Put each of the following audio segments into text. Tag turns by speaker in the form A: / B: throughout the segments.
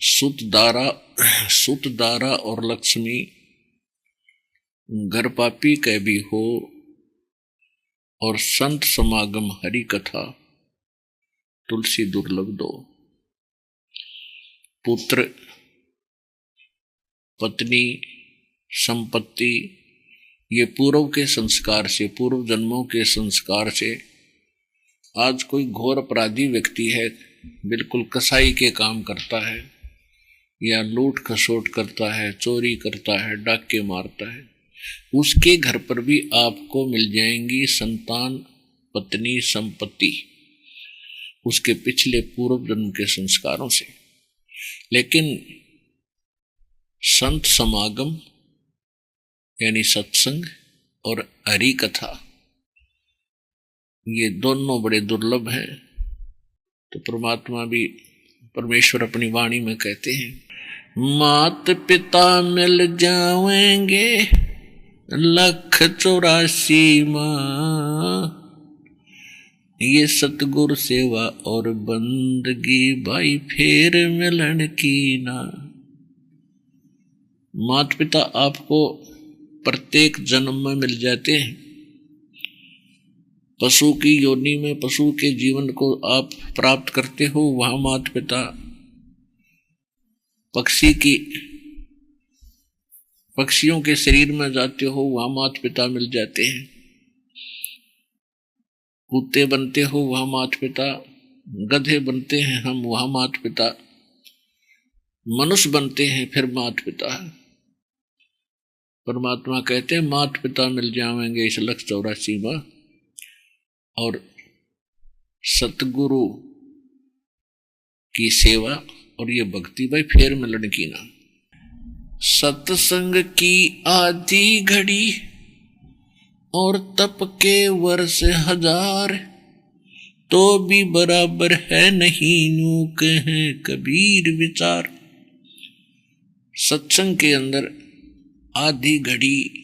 A: सुतदारा और लक्ष्मी घर पापी कह भी हो, और संत समागम हरि कथा तुलसी दुर्लभ दो। पुत्र, पत्नी, संपत्ति, ये पूर्व के संस्कार से, पूर्व जन्मों के संस्कार से आज कोई घोर अपराधी व्यक्ति है, बिल्कुल कसाई के काम करता है, या लूट खसोट करता है, चोरी करता है, डाके मारता है, उसके घर पर भी आपको मिल जाएंगी संतान, पत्नी, संपत्ति, उसके पिछले पूर्व जन्म के संस्कारों से। लेकिन संत समागम यानी सत्संग और हरि कथा, ये दोनों बड़े दुर्लभ हैं। तो परमात्मा भी, परमेश्वर अपनी वाणी में कहते हैं, मात पिता मिल जाएंगे 1,84 माँ, ये सतगुरु सेवा और बंदगी भाई फेर मिलन की ना। माता पिता आपको प्रत्येक जन्म में मिल जाते हैं। पशु की योनि में पशु के जीवन को आप प्राप्त करते हो, वहां माता पिता, पक्षियों के शरीर में जाते हो, वहां माता पिता मिल जाते हैं। कुत्ते बनते हो, वहां माता पिता, गधे बनते हैं हम, वहां माता पिता, मनुष्य बनते हैं, फिर माता पिता। परमात्मा कहते हैं माता पिता मिल जाएंगे इस 1,84 माँ, और सतगुरु की सेवा और ये भक्ति भाई फेर मिलन की ना। सत्संग की आधी घड़ी और तप के वर्ष 1000, तो भी बराबर है नहीं यूं कहें कबीर विचार। सत्संग के अंदर आधी घड़ी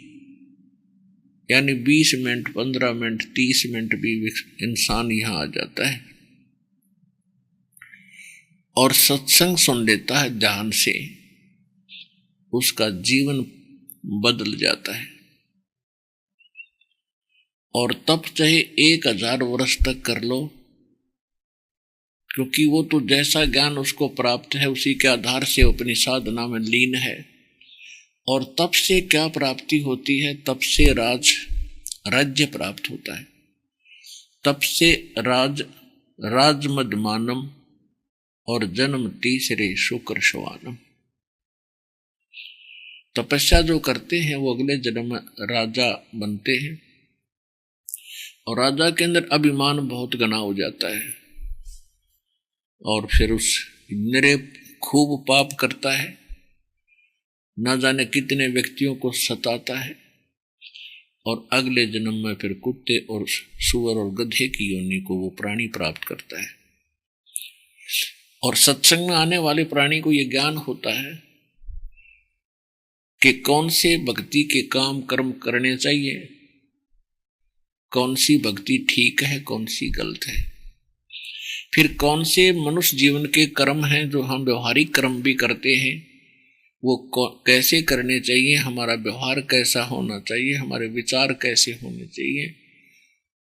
A: यानी 20 मिनट, 15 मिनट, 30 मिनट भी इंसान यहां आ जाता है और सत्संग सुन लेता है ध्यान से, उसका जीवन बदल जाता है। और तब चाहे 1000 वर्ष तक कर लो, क्योंकि वो तो जैसा ज्ञान उसको प्राप्त है उसी के आधार से अपनी साधना में लीन है। और तप से क्या प्राप्ति होती है? तप से राज्य प्राप्त होता है। तप से राजमदमानम और जन्म तीसरे शुक्र शवानम। तपस्या जो करते हैं वो अगले जन्म में राजा बनते हैं, और राजा के अंदर अभिमान बहुत घना हो जाता है, और फिर उस निरे खूब पाप करता है, ना जाने कितने व्यक्तियों को सताता है, और अगले जन्म में फिर कुत्ते और सुअर और गधे की योनि को वो प्राणी प्राप्त करता है। और सत्संग में आने वाले प्राणी को ये ज्ञान होता है कि कौन से भक्ति के काम कर्म करने चाहिए, कौन सी भक्ति ठीक है, कौन सी गलत है, फिर कौन से मनुष्य जीवन के कर्म हैं जो हम व्यवहारिक कर्म भी करते हैं, वो कैसे करने चाहिए, हमारा व्यवहार कैसा होना चाहिए, हमारे विचार कैसे होने चाहिए,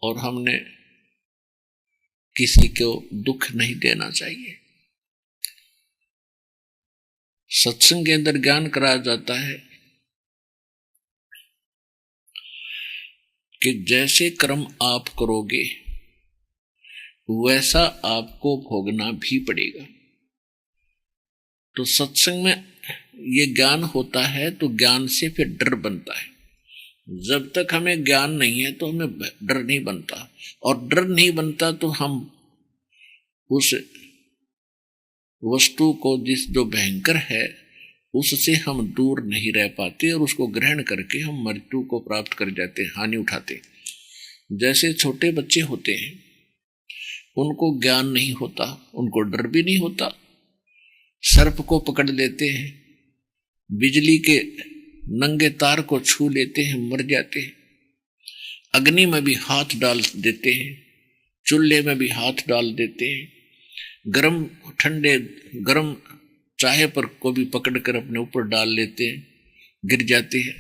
A: और हमने किसी को दुख नहीं देना चाहिए। सत्संग के अंदर ज्ञान कराया जाता है कि जैसे कर्म आप करोगे वैसा आपको भोगना भी पड़ेगा। तो सत्संग में ये ज्ञान होता है तो ज्ञान से फिर डर बनता है। जब तक हमें ज्ञान नहीं है तो हमें डर नहीं बनता, और डर नहीं बनता तो हम उस वस्तु को जो भयंकर है उससे हम दूर नहीं रह पाते, और उसको ग्रहण करके हम मृत्यु को प्राप्त कर जाते, हानि उठाते। जैसे छोटे बच्चे होते हैं, उनको ज्ञान नहीं होता, उनको डर भी नहीं होता, सर्प को पकड़ लेते हैं, बिजली के नंगे तार को छू लेते हैं, मर जाते हैं, अग्नि में भी हाथ डाल देते हैं, चूल्हे में भी हाथ डाल देते हैं, गरम चाहे पर को भी पकड़ कर अपने ऊपर डाल लेते हैं, गिर जाते हैं,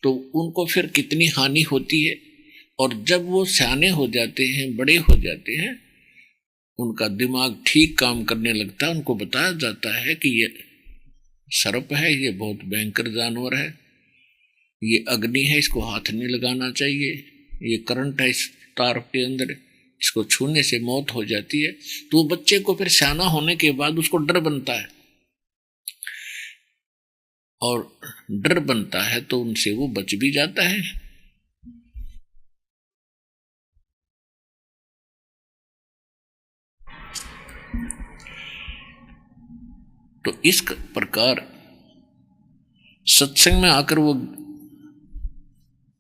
A: तो उनको फिर कितनी हानि होती है। और जब वो सयाने हो जाते हैं, बड़े हो जाते हैं, उनका दिमाग ठीक काम करने लगता है। उनको बताया जाता है कि ये सर्प है, ये बहुत भयंकर जानवर है, ये अग्नि है, इसको हाथ नहीं लगाना चाहिए, ये करंट है इस तार के अंदर, इसको छूने से मौत हो जाती है। तो बच्चे को फिर सयाना होने के बाद उसको डर बनता है, और डर बनता है तो उनसे वो बच भी जाता है। तो इस प्रकार सत्संग में आकर वो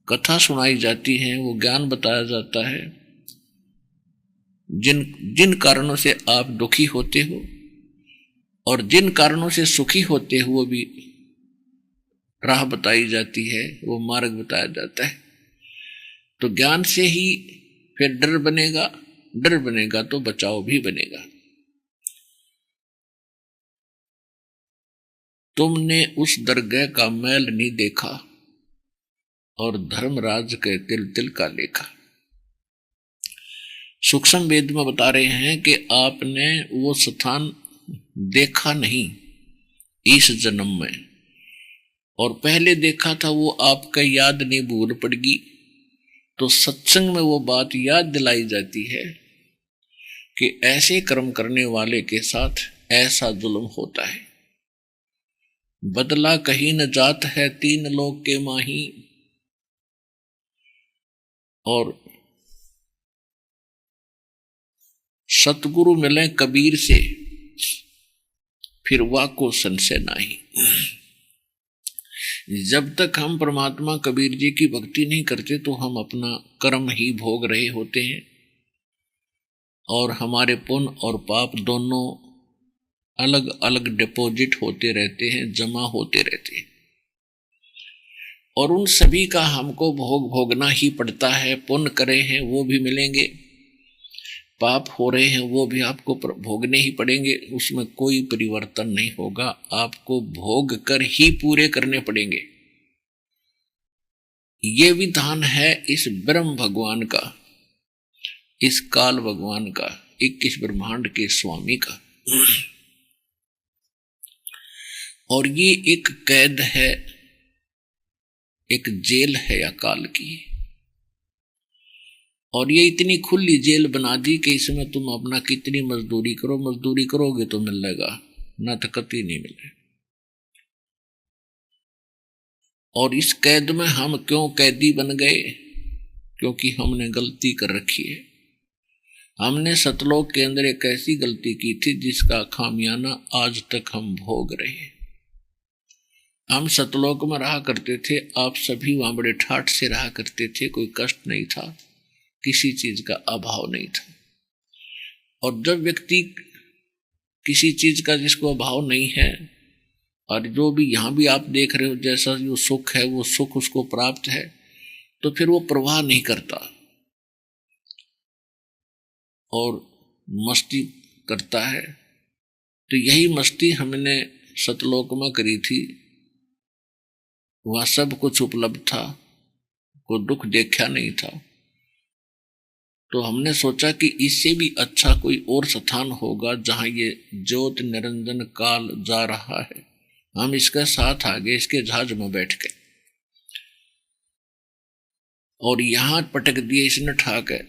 A: कथा सुनाई जाती है, वो ज्ञान बताया जाता है। जिन जिन कारणों से आप दुखी होते हो और जिन कारणों से सुखी होते हो, वो भी राह बताई जाती है, वो मार्ग बताया जाता है। तो ज्ञान से ही फिर डर बनेगा, डर बनेगा तो बचाव भी बनेगा। तुमने उस दरगाह का मैल नहीं देखा और धर्मराज के तिल तिल का लेखा। सूक्ष्म वेद में बता रहे हैं कि आपने वो स्थान देखा नहीं इस जन्म में, और पहले देखा था वो आपका याद नहीं भूल पड़गी। तो सत्संग में वो बात याद दिलाई जाती है कि ऐसे कर्म करने वाले के साथ ऐसा जुल्म होता है। बदला कहीं न जात है, तीन लोग के माही। और सतगुरु मिले कबीर से, फिर वाको संशय नाही। जब तक हम परमात्मा कबीर जी की भक्ति नहीं करते तो हम अपना कर्म ही भोग रहे होते हैं, और हमारे पुण्य और पाप दोनों अलग अलग डिपॉजिट होते रहते हैं, जमा होते रहते हैं, और उन सभी का हमको भोग भोगना ही पड़ता है। पुण्य करे हैं वो भी मिलेंगे, पाप हो रहे हैं वो भी आपको भोगने ही पड़ेंगे, उसमें कोई परिवर्तन नहीं होगा, आपको भोग कर ही पूरे करने पड़ेंगे। ये विधान है इस ब्रह्म भगवान का, इस काल भगवान का, 21 ब्रह्मांड के स्वामी का। और ये एक कैद है, एक जेल है अकाल की, और ये इतनी खुली जेल बना दी कि इसमें तुम अपना कितनी मजदूरी करो, मजदूरी करोगे तो मिलेगा, ना तो कतई नहीं मिले। और इस कैद में हम क्यों कैदी बन गए? क्योंकि हमने गलती कर रखी है। हमने सतलोक के अंदर एक ऐसी गलती की थी जिसका खामियाना आज तक हम भोग रहे हैं। हम सतलोक में रहा करते थे, आप सभी वहां बड़े ठाठ से रहा करते थे, कोई कष्ट नहीं था, किसी चीज का अभाव नहीं था। और जब व्यक्ति किसी चीज का जिसको अभाव नहीं है, और जो भी यहां भी आप देख रहे हो जैसा जो सुख है वो सुख उसको प्राप्त है, तो फिर वो प्रवाह नहीं करता और मस्ती करता है। तो यही मस्ती हमने सतलोक में करी थी, वहां सब कुछ उपलब्ध था, कोई दुख देखा नहीं था। तो हमने सोचा कि इससे भी अच्छा कोई और स्थान होगा जहां ये ज्योत निरंजन काल जा रहा है, हम इसके साथ आगे इसके जहाज में बैठ गए और यहां पटक दिए इसने ठाक है।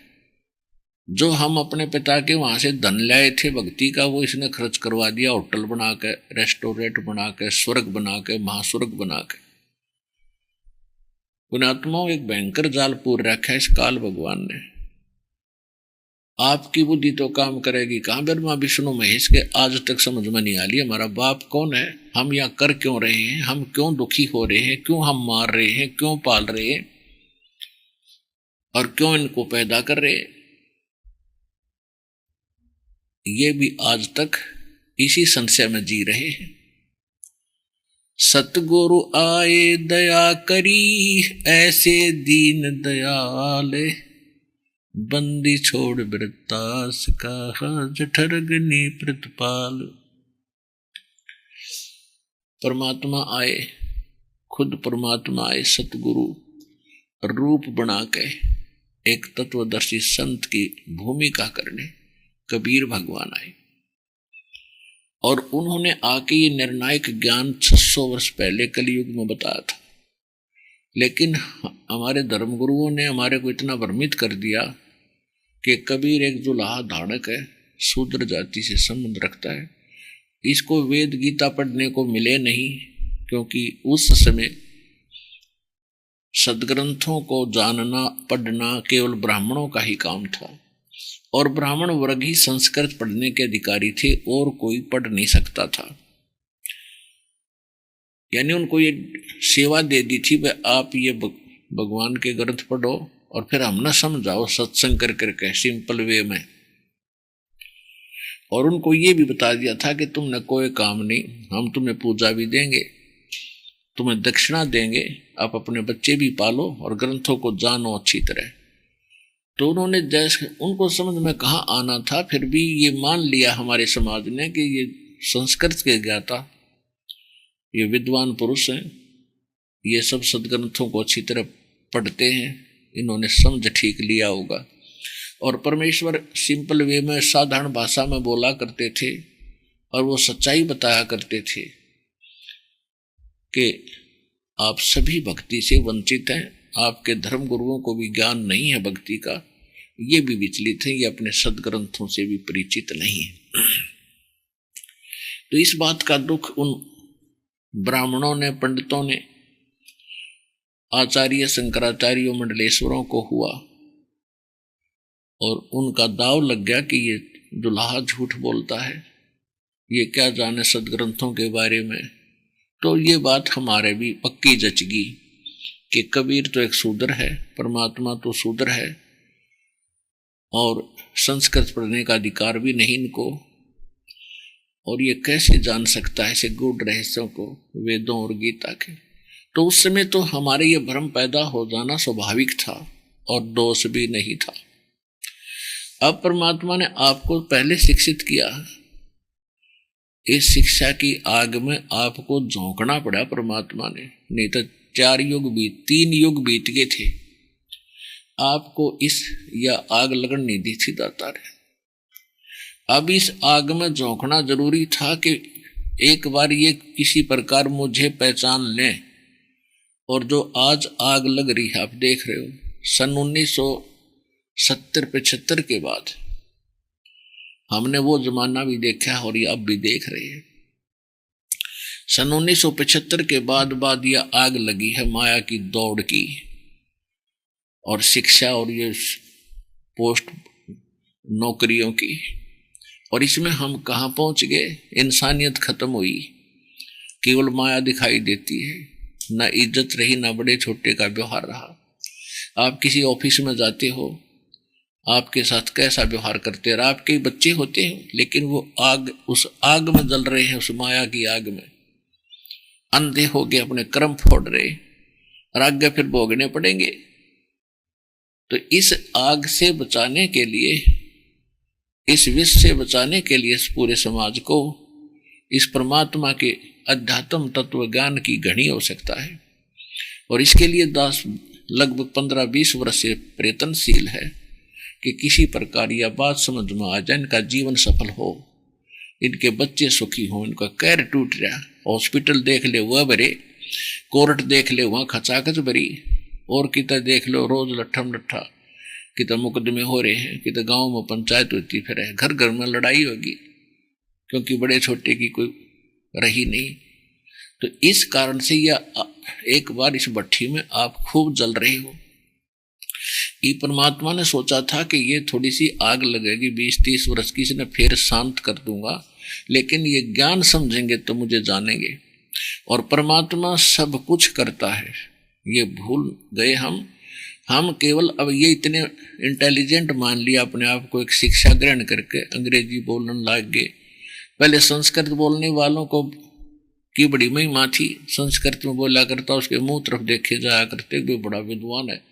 A: जो हम अपने पिता के वहां से धन लाए थे भक्ति का, वो इसने खर्च करवा दिया, होटल बना के, रेस्टोरेंट बना के, स्वर्ग बना के, महास्वर्ग बना के। पुण्यात्माओं, एक भयंकर जाल पूर रखा है इस काल भगवान ने। आपकी बुद्धि तो काम करेगी कहां, ब्रह्मा विष्णु महेश के आज तक समझ में नहीं आ रही हमारा बाप कौन है, हम यहाँ कर क्यों रहे हैं, हम क्यों दुखी हो रहे हैं, क्यों हम मार रहे हैं, क्यों पाल रहे हैं और क्यों इनको पैदा कर रहे हैं। ये भी आज तक इसी संशय में जी रहे हैं। सतगुरु आए दया करी, ऐसे दीन दयाल, बंदी छोड़ वृत्तास कहा, जठरगनी प्रतिपाल। परमात्मा आए, खुद परमात्मा आए, सतगुरु रूप बना के एक तत्वदर्शी संत की भूमिका करने कबीर भगवान आए और उन्होंने आके ये निर्णायक ज्ञान 600 वर्ष पहले कलयुग में बताया था। लेकिन हमारे धर्मगुरुओं ने हमारे को इतना भ्रमित कर दिया कि कबीर एक जुलाहा धाड़क है, शूद्र जाति से संबंध रखता है, इसको वेद गीता पढ़ने को मिले नहीं, क्योंकि उस समय सदग्रंथों को जानना पढ़ना केवल ब्राह्मणों का ही काम था और ब्राह्मण वर्ग ही संस्कृत पढ़ने के अधिकारी थे और कोई पढ़ नहीं सकता था। यानी उनको ये सेवा दे दी थी, भाई आप ये भगवान के ग्रंथ पढ़ो और फिर हम ना समझाओ सत्संग कर करके सिंपल वे में। और उनको ये भी बता दिया था कि तुमने कोई काम नहीं, हम तुम्हें पूजा भी देंगे, तुम्हें दक्षिणा देंगे, आप अपने बच्चे भी पालो और ग्रंथों को जानो अच्छी तरह। तो उन्होंने जैसे उनको समझ में कहाँ आना था, फिर भी ये मान लिया हमारे समाज ने कि ये संस्कृत के ज्ञाता, ये विद्वान पुरुष हैं, ये सब सदग्रंथों को अच्छी तरह पढ़ते हैं, इन्होंने समझ ठीक लिया होगा। और परमेश्वर सिंपल वे में साधारण भाषा में बोला करते थे और वो सच्चाई बताया करते थे कि आप सभी भक्ति से वंचित हैं, आपके धर्म गुरुओं को भी ज्ञान नहीं है भक्ति का, ये भी विचलित है, ये अपने सदग्रंथों से भी परिचित नहीं है। तो इस बात का दुख उन ब्राह्मणों ने, पंडितों ने, आचार्य शंकराचार्यों मंडलेश्वरों को हुआ और उनका दाव लग गया कि ये दुल्हा झूठ बोलता है, ये क्या जाने सदग्रंथों के बारे में। तो ये बात हमारे भी पक्की जचगी कि कबीर तो एक शूद्र है, परमात्मा तो शूद्र है और संस्कृत पढ़ने का अधिकार भी नहीं इनको, और ये कैसे जान सकता है ऐसे गूढ़ रहस्यों को वेदों और गीता के। तो उस समय तो हमारे ये भ्रम पैदा हो जाना स्वाभाविक था और दोष भी नहीं था। अब परमात्मा ने आपको पहले शिक्षित किया, इस शिक्षा की आग में आपको झोंकना पड़ा परमात्मा ने, नहीं तो 3 युग बीत गए थे, आपको इस या आग लगन नहीं दी थी दाता ने। अब इस आग में झोंकना जरूरी था कि एक बार ये किसी प्रकार मुझे पहचान लें। और जो आज आग लग रही है, आप देख रहे हो, सन 1970-75 के बाद हमने वो जमाना भी देखा है और ये अब भी देख रहे हैं। सन 1975 के बाद यह आग लगी है माया की दौड़ की और शिक्षा और ये पोस्ट नौकरियों की, और इसमें हम कहाँ पहुंच गए? इंसानियत खत्म हुई, केवल माया दिखाई देती है, ना इज्जत रही, ना बड़े छोटे का व्यवहार रहा। आप किसी ऑफिस में जाते हो, आपके साथ कैसा व्यवहार करते हैं, आपके ही बच्चे होते हैं, लेकिन वो आग, उस आग में जल रहे हैं, उस माया की आग में अंधे हो गए, अपने कर्म फोड़ रहे और आगे फिर भोगने पड़ेंगे। तो इस आग से बचाने के लिए, इस विष से बचाने के लिए इस पूरे समाज को इस परमात्मा के अध्यात्म तत्व ज्ञान की घनी आवश्यकता है। और इसके लिए दास लगभग 15-20 वर्ष से प्रयत्नशील है कि किसी प्रकार यह बात समझ में आ जाए, इनका जीवन सफल हो, इनके बच्चे सुखी हों, इनका कैर टूट रहा, हॉस्पिटल देख ले वह भरे, कोर्ट देख ले वहाँ खचाखच भरी, और कितना देख लो रोज लट्ठम लट्ठा, कितना मुकदमे हो रहे हैं, कितना गांव में पंचायत होती फिर है, घर घर में लड़ाई होगी, क्योंकि बड़े छोटे की कोई रही नहीं। तो इस कारण से यह एक बार इस भट्ठी में आप खूब जल रहे हो। ये परमात्मा ने सोचा था कि ये थोड़ी सी आग लगेगी 20-30 वर्ष की, इसने फिर शांत कर दूंगा, लेकिन ये ज्ञान समझेंगे तो मुझे जानेंगे। और परमात्मा सब कुछ करता है, ये भूल गए हम केवल अब ये इतने इंटेलिजेंट मान लिया अपने आप को, एक शिक्षा ग्रहण करके अंग्रेजी बोलने लग गए। पहले संस्कृत बोलने वालों को की बड़ी महिमा थी, संस्कृत में बोला करता, उसके मुंह तरफ देखे जाया करते, कोई बड़ा विद्वान है,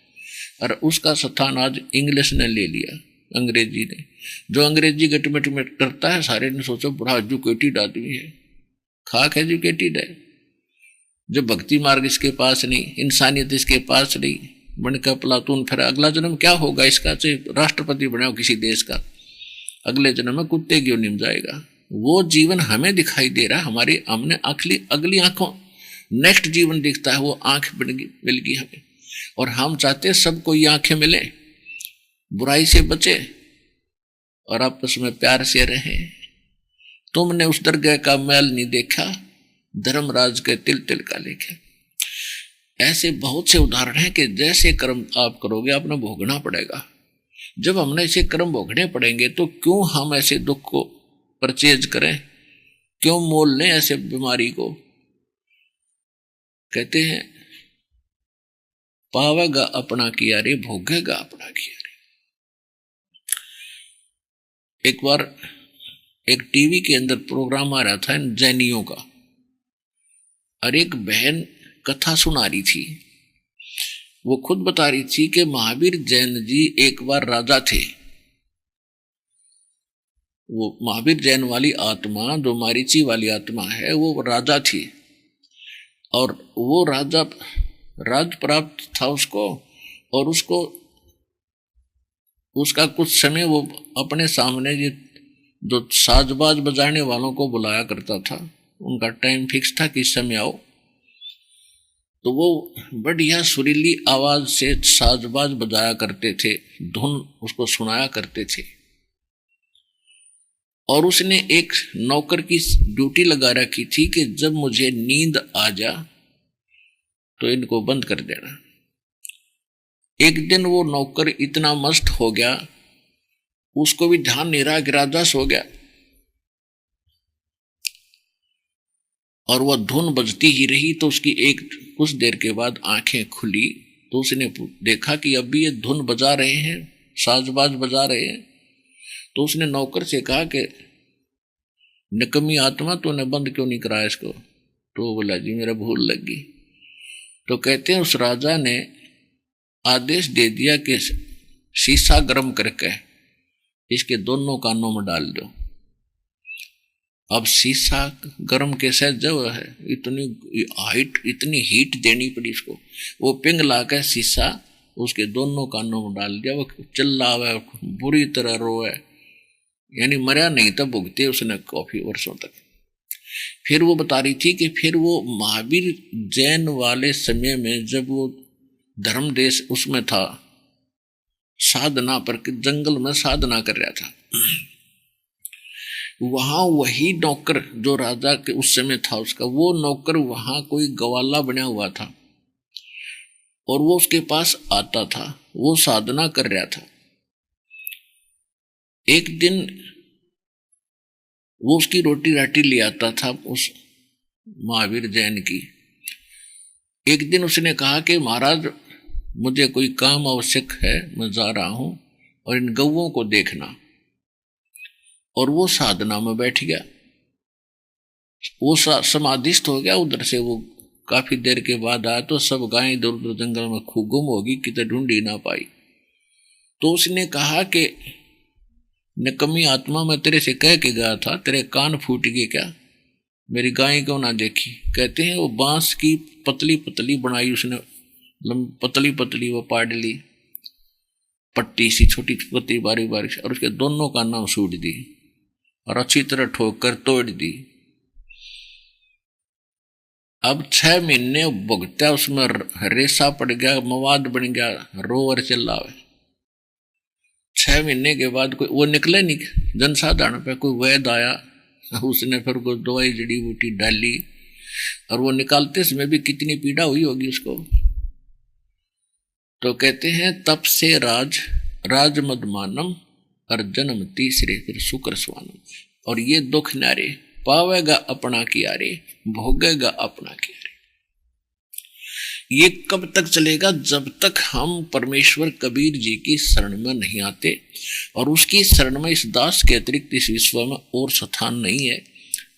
A: और उसका स्थान आज इंग्लिश ने ले लिया, अंग्रेजी ने। जो अंग्रेजी गटमेट में करता है, सारे ने सोचा बड़ा एजुकेटेड आदमी है, खाक एजुकेटेड है, जब भक्ति मार्ग इसके पास नहीं, इंसानियत इसके पास नहीं, बन का प्लातून, फिर अगला जन्म क्या होगा इसका? चाहे राष्ट्रपति बने हो किसी देश का, अगले जन्म में कुत्ते क्यों निम जाएगा? वो जीवन हमें दिखाई दे रहा, हमारी हमने अगली आंखों नेक्स्ट जीवन दिखता है, वो आंख मिल गई हमें, और हम चाहते हैं सबको ये आंखें मिले, बुराई से बचे और आपस में प्यार से रहे। तुमने उस दरगाह का मैल नहीं देखा, धर्मराज के तिल तिल का लेखा। ऐसे बहुत से उदाहरण हैं कि जैसे कर्म आप करोगे आपने भोगना पड़ेगा। जब हमने ऐसे कर्म भोगने पड़ेंगे तो क्यों हम ऐसे दुख को परचेज करें, क्यों मोल लें ऐसे बीमारी को? कहते हैं पावेगा अपना किया रे, भोगेगा अपना किया रे। एक बार एक टीवी के अंदर प्रोग्राम आ रहा था जैनियों का, और एक बहन कथा सुना रही थी। वो खुद बता रही थी कि महावीर जैन जी एक बार राजा थे। वो महावीर जैन वाली आत्मा, जो मारीची वाली आत्मा है, वो राजा थी, और वो राजा राज प्राप्त था उसको, और उसको उसका कुछ समय वो अपने सामने ये जो साजबाज बजाने वालों को बुलाया करता था, उनका टाइम फिक्स था कि इस समय आओ, तो वो बढ़िया सुरीली आवाज से साजबाज बजाया करते थे, धुन उसको सुनाया करते थे। और उसने एक नौकर की ड्यूटी लगा रखी थी कि जब मुझे नींद आ जा तो इनको बंद कर देना। एक दिन वो नौकर इतना मस्त हो गया, उसको भी ध्यान नहीं रहा कि राजा सो गया, और वह धुन बजती ही रही। तो उसकी एक कुछ देर के बाद आंखें खुली, तो उसने देखा कि अभी ये धुन बजा रहे हैं, साजबाज बजा रहे हैं। तो उसने नौकर से कहा कि निकम्मी आत्मा, तूने बंद क्यों नहीं कराया इसको? तो बोला जी मेरा भूल लग गई। तो कहते हैं उस राजा ने आदेश दे दिया कि शीशा गर्म करके इसके दोनों कानों में डाल दो। अब शीशा गर्म कैसे जब है, इतनी हीट देनी पड़ी इसको। वो पिंग ला कर शीशा उसके दोनों कानों में डाल दिया। वो चिल्ला हुआ, बुरी तरह रोए, यानी मरा नहीं था, भुगते उसने काफी वर्षों तक। फिर वो बता रही थी कि फिर वो महावीर जैन वाले समय में जब वो धर्म देश उसमें था, साधना पर जंगल में साधना कर रहा था, वहां वही नौकर जो राजा के उस समय था उसका, वो नौकर वहां कोई गवाला बना हुआ था, और वो उसके पास आता था, वो साधना कर रहा था। एक दिन वो उसकी रोटी राटी ले आता था उस महावीर जैन की। एक दिन उसने कहा कि महाराज मुझे कोई काम आवश्यक है, मैं जा रहा हूं, और इन गौओं को देखना। और वो साधना में बैठ गया, वो समाधिस्थ हो गया। उधर से वो काफी देर के बाद आया तो सब गायें इधर उधर जंगल में खूब गुम होगी, कितने ढूंढी ना पाई। तो उसने कहा कि निकम्मी आत्मा, मैं तेरे से कह के गया था, तेरे कान फूट गए क्या? मेरी गाय क्यों ना देखी? कहते हैं वो बांस की पतली पतली बनाई उसने, पतली पतली वो पाड़ ली, पट्टी सी छोटी पतली बारी बारी, और उसके दोनों कानों में सूट दी और अच्छी तरह ठोक कर तोड़ दी। अब 6 महीने भुगता, उसमें रेसा पड़ गया, मवाद बन गया, रोवर चिल्लावे। 6 महीने के बाद कोई वो निकले नहीं जनसाधारण पे, कोई वैद्य आया, उसने फिर कोई दवाई जड़ी बूटी डाली, और वो निकालते समय भी कितनी पीड़ा हुई होगी उसको। तो कहते हैं तप से राज मदमानम, और जन्म तीसरे फिर शुक्र स्वानम। और ये दुख नारे, पावेगा अपना किया रे, भोगेगा अपना किया रे। ये कब तक चलेगा? जब तक हम परमेश्वर कबीर जी की शरण में नहीं आते, और उसकी शरण में इस दास के अतिरिक्त इस विश्व में और स्थान नहीं है।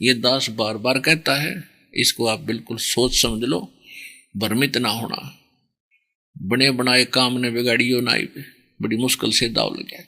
A: ये दास बार बार कहता है, इसको आप बिल्कुल सोच समझ लो, भ्रमित ना होना। बने बनाए काम ने बिगाड़ियो नाई पे, बड़ी मुश्किल से दाव लग गया।